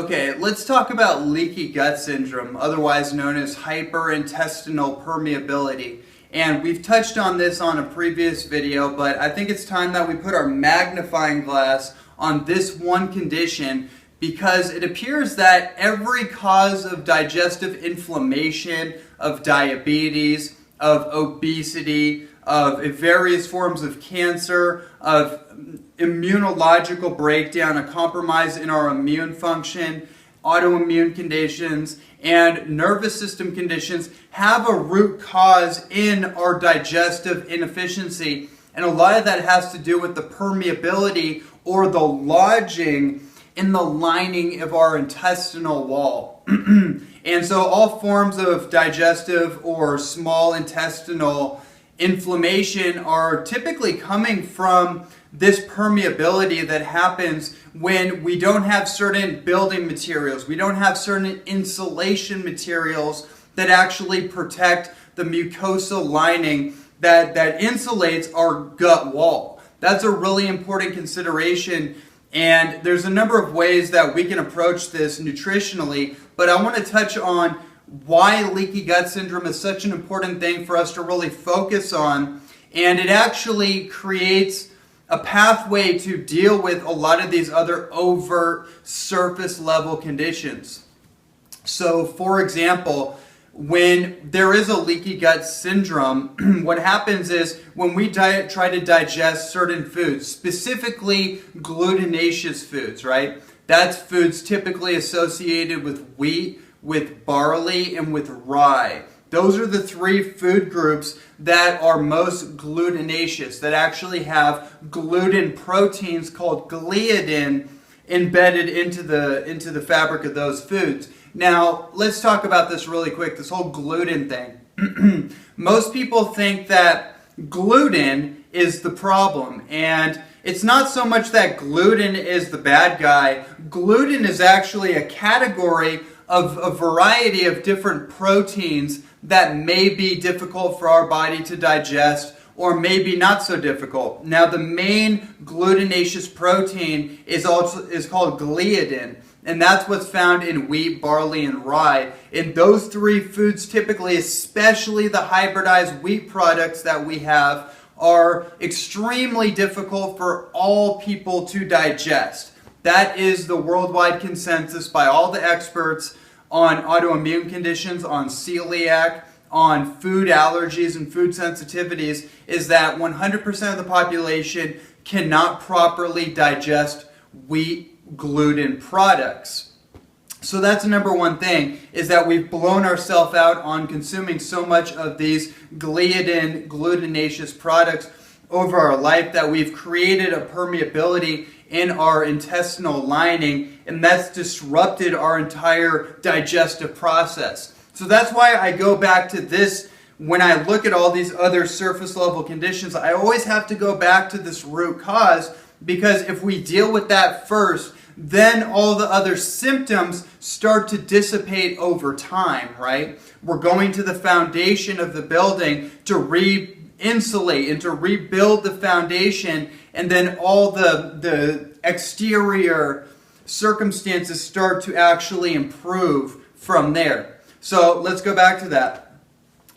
Okay, let's talk about leaky gut syndrome, otherwise known as hyperintestinal permeability. And we've touched on this on a previous video, but I think it's time that we put our magnifying glass on this one condition because it appears that every cause of digestive inflammation, of diabetes, of obesity, of various forms of cancer, of immunological breakdown, a compromise in our immune function, autoimmune conditions, and nervous system conditions have a root cause in our digestive inefficiency. And a lot of that has to do with the permeability or the lodging in the lining of our intestinal wall. And so all forms of digestive or small intestinal inflammation are typically coming from this permeability that happens when we don't have certain building materials, we don't have certain insulation materials that actually protect the mucosal lining that insulates our gut wall. That's a really important consideration, and there's a number of ways that we can approach this nutritionally, but I want to touch on why leaky gut syndrome is such an important thing for us to really focus on, and it actually creates a pathway to deal with a lot of these other overt surface level conditions. So for example, when there is a leaky gut syndrome, what happens is when we try to digest certain foods, specifically glutinaceous foods, right? That's foods typically associated with wheat, with barley, and with rye. Those are the three food groups that are most glutinaceous, that actually have gluten proteins called gliadin embedded into the fabric of those foods. Now, let's talk about this really quick, this whole gluten thing. Most people think that gluten is the problem, and it's not so much that gluten is the bad guy. Gluten is actually a category of a variety of different proteins that may be difficult for our body to digest or maybe not so difficult. Now, the main glutinaceous protein is called gliadin, and that's what's found in wheat, barley, and rye. And those three foods typically, especially the hybridized wheat products that we have, are extremely difficult for all people to digest. That is the worldwide consensus by all the experts on autoimmune conditions, on celiac, on food allergies and food sensitivities, is that 100% of the population cannot properly digest wheat gluten products. So that's the number one thing, is that we've blown ourselves out on consuming so much of these gliadin, glutinaceous products over our life that we've created a permeability in our intestinal lining, and that's disrupted our entire digestive process. So that's why I go back to this when I look at all these other surface level conditions. I always have to go back to this root cause, because if we deal with that first, then all the other symptoms start to dissipate over time, right? We're going to the foundation of the building to re-insulate and to rebuild the foundation, and then all the exterior circumstances start to actually improve from there. So let's go back to that.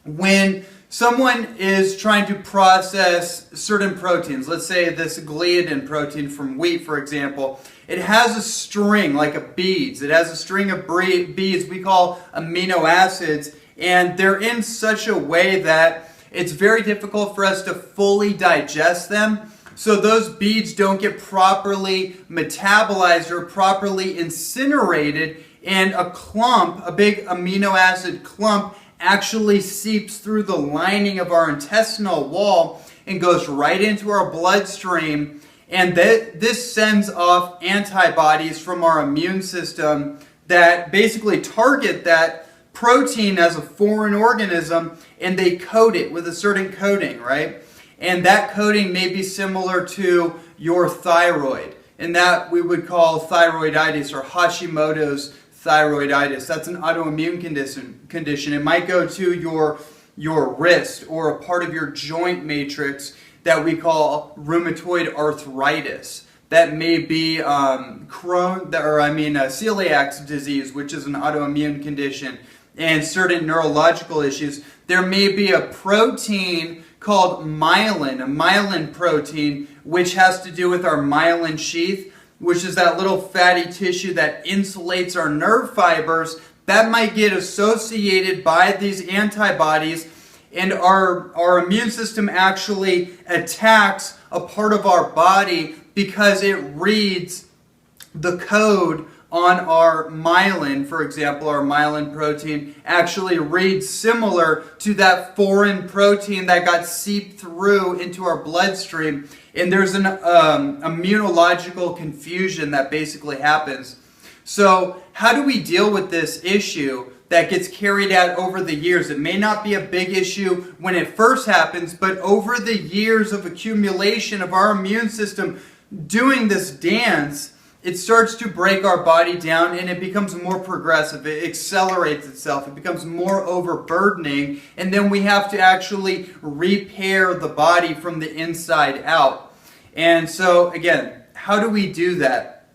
When someone is trying to process certain proteins, let's say this gliadin protein from wheat, for example, it has a string, like a beads. It has a string of beads we call amino acids, and they're in such a way that it's very difficult for us to fully digest them. So those beads don't get properly metabolized or properly incinerated, and a clump, a big amino acid clump, actually seeps through the lining of our intestinal wall and goes right into our bloodstream. And this sends off antibodies from our immune system that basically target that protein as a foreign organism, and they coat it with a certain coating, right? And that coating may be similar to your thyroid, and that we would call thyroiditis or Hashimoto's thyroiditis. That's an autoimmune condition. It might go to your wrist or a part of your joint matrix that we call rheumatoid arthritis. that may be celiac disease, which is an autoimmune condition, and certain neurological issues. There may be a protein called myelin, a myelin protein, which has to do with our myelin sheath, which is that little fatty tissue that insulates our nerve fibers. That might get associated by these antibodies, and our immune system actually attacks a part of our body because it reads the code on our myelin. For example, our myelin protein actually reads similar to that foreign protein that got seeped through into our bloodstream, and there's an immunological confusion that basically happens. So how do we deal with this issue that gets carried out over the years? It may not be a big issue when it first happens, but over the years of accumulation of our immune system doing this dance, it starts to break our body down, and it becomes more progressive. It accelerates itself. It becomes more overburdening, and then we have to actually repair the body from the inside out. And so, again, how do we do that?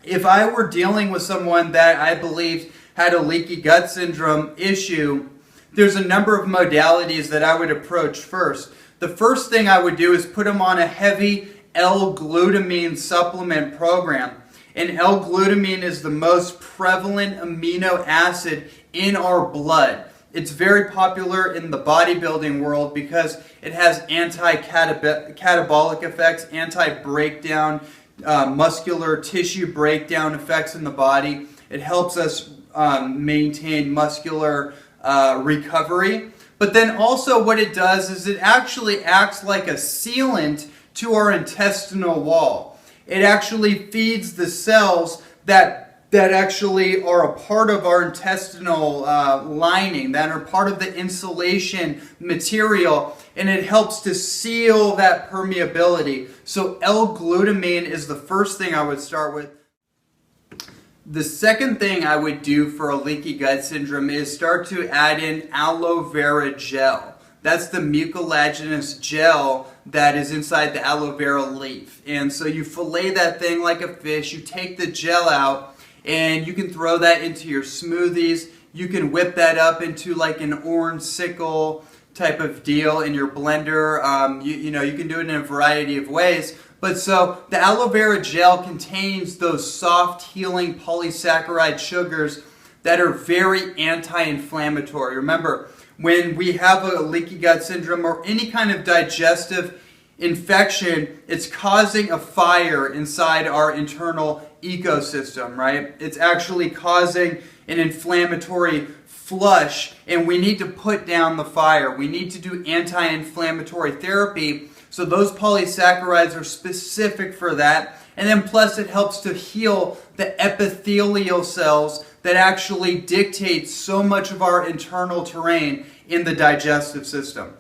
If I were dealing with someone that I believed had a leaky gut syndrome issue, there's a number of modalities that I would approach first. The first thing I would do is put them on a heavy L-Glutamine supplement program. And L-Glutamine is the most prevalent amino acid in our blood. It's very popular in the bodybuilding world because it has anti-catabolic effects, anti-breakdown, muscular tissue breakdown effects in the body. It helps us maintain muscular recovery. But then also what it does is it actually acts like a sealant to our intestinal wall. It actually feeds the cells that actually are a part of our intestinal lining, that are part of the insulation material, and it helps to seal that permeability. So L-Glutamine is the first thing I would start with. The second thing I would do for a leaky gut syndrome is start to add in aloe vera gel. That's the mucilaginous gel that is inside the aloe vera leaf. And so you fillet that thing like a fish, you take the gel out, and you can throw that into your smoothies. You can whip that up into like an orange sickle type of deal in your blender. You can do it in a variety of ways. But so the aloe vera gel contains those soft healing polysaccharide sugars that are very anti-inflammatory. Remember, when we have a leaky gut syndrome or any kind of digestive infection, it's causing a fire inside our internal ecosystem, right? It's actually causing an inflammatory flush, and we need to put down the fire. We need to do anti-inflammatory therapy. So those polysaccharides are specific for that. And then plus it helps to heal the epithelial cells that actually dictate so much of our internal terrain in the digestive system.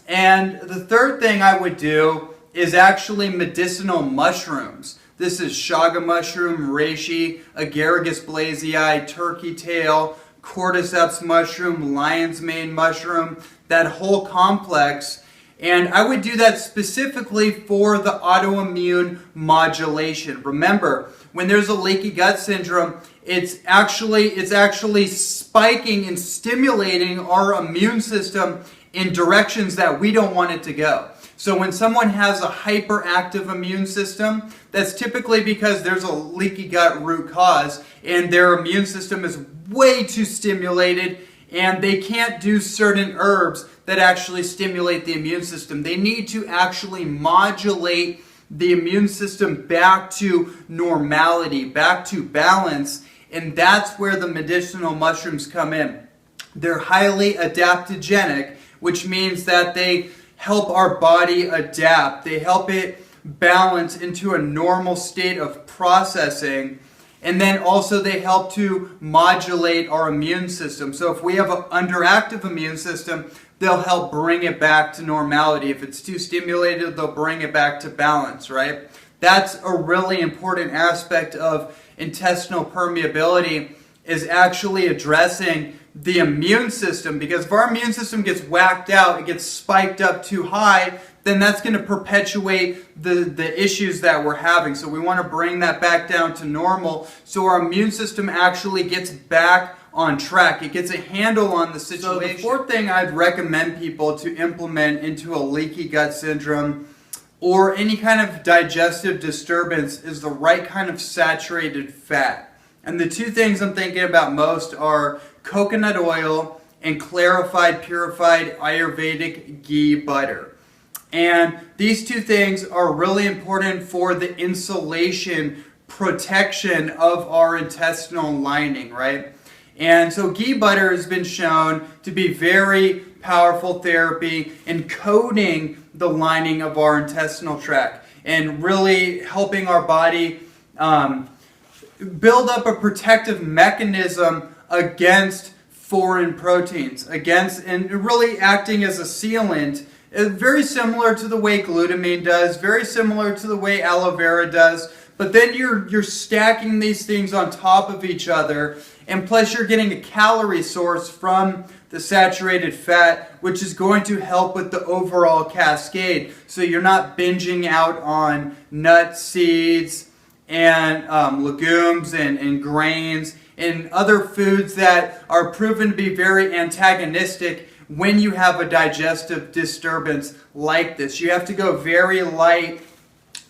And the third thing I would do is actually medicinal mushrooms. This is chaga mushroom, reishi, agaricus blazei, turkey tail, cordyceps mushroom, lion's mane mushroom, that whole complex. And I would do that specifically for the autoimmune modulation. Remember, when there's a leaky gut syndrome, it's actually spiking and stimulating our immune system in directions that we don't want it to go. So when someone has a hyperactive immune system, that's typically because there's a leaky gut root cause and their immune system is way too stimulated and they can't do certain herbs that actually stimulate the immune system. They need to actually modulate the immune system back to normality, back to balance, and that's where the medicinal mushrooms come in. They're highly adaptogenic, which means that they help our body adapt. They help it balance into a normal state of processing. And then also they help to modulate our immune system. So if we have an underactive immune system, they'll help bring it back to normality. If it's too stimulated, they'll bring it back to balance, right? That's a really important aspect of intestinal permeability, is actually addressing the immune system, because if our immune system gets whacked out, it gets spiked up too high, then that's going to perpetuate the issues that we're having. So we want to bring that back down to normal so our immune system actually gets back on track. It gets a handle on the situation. So the fourth thing I'd recommend people to implement into a leaky gut syndrome or any kind of digestive disturbance is the right kind of saturated fat. And the two things I'm thinking about most are coconut oil and clarified, purified Ayurvedic ghee butter. And these two things are really important for the insulation protection of our intestinal lining, right? And so ghee butter has been shown to be very powerful therapy in coating the lining of our intestinal tract and really helping our body build up a protective mechanism against foreign proteins, and really acting as a sealant. Very similar to the way glutamine does, very similar to the way aloe vera does, but then you're stacking these things on top of each other, and plus you're getting a calorie source from the saturated fat, which is going to help with the overall cascade. So you're not binging out on nuts, seeds, and legumes and grains and other foods that are proven to be very antagonistic when you have a digestive disturbance like this. You have to go very light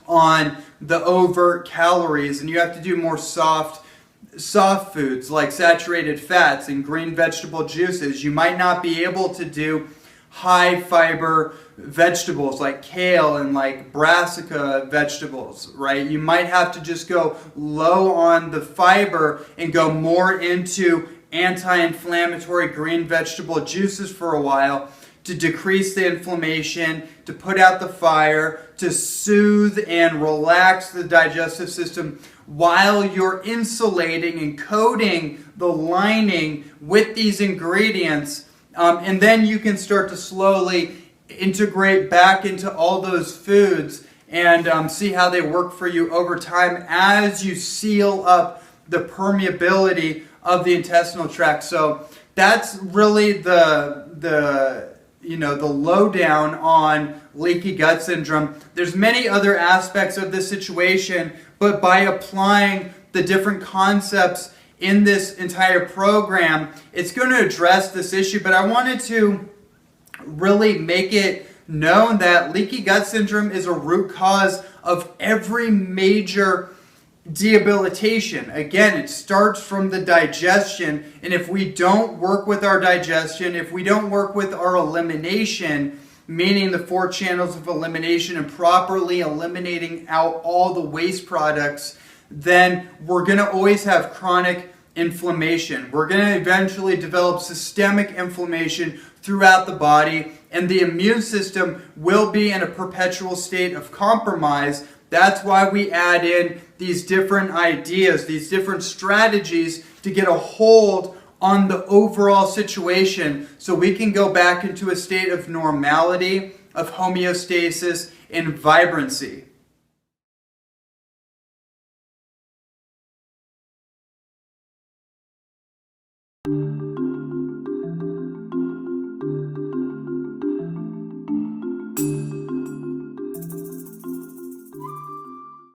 on the overt calories, and you have to do more soft foods like saturated fats and green vegetable juices. You might not be able to do high fiber vegetables like kale and like brassica vegetables, right? You might have to just go low on the fiber and go more into anti-inflammatory green vegetable juices for a while to decrease the inflammation, to put out the fire, to soothe and relax the digestive system while you're insulating and coating the lining with these ingredients. And then you can start to slowly integrate back into all those foods and see how they work for you over time as you seal up the permeability of the intestinal tract. So that's really the lowdown on leaky gut syndrome. There's many other aspects of this situation, but by applying the different concepts in this entire program, it's going to address this issue. But I wanted to really make it known that leaky gut syndrome is a root cause of every major debilitation. Again, it starts from the digestion, and if we don't work with our digestion, if we don't work with our elimination, meaning the 4 channels of elimination and properly eliminating out all the waste products, then we're going to always have chronic inflammation. We're going to eventually develop systemic inflammation throughout the body, and the immune system will be in a perpetual state of compromise. That's why we add in these different ideas, these different strategies to get a hold on the overall situation so we can go back into a state of normality, of homeostasis, and vibrancy.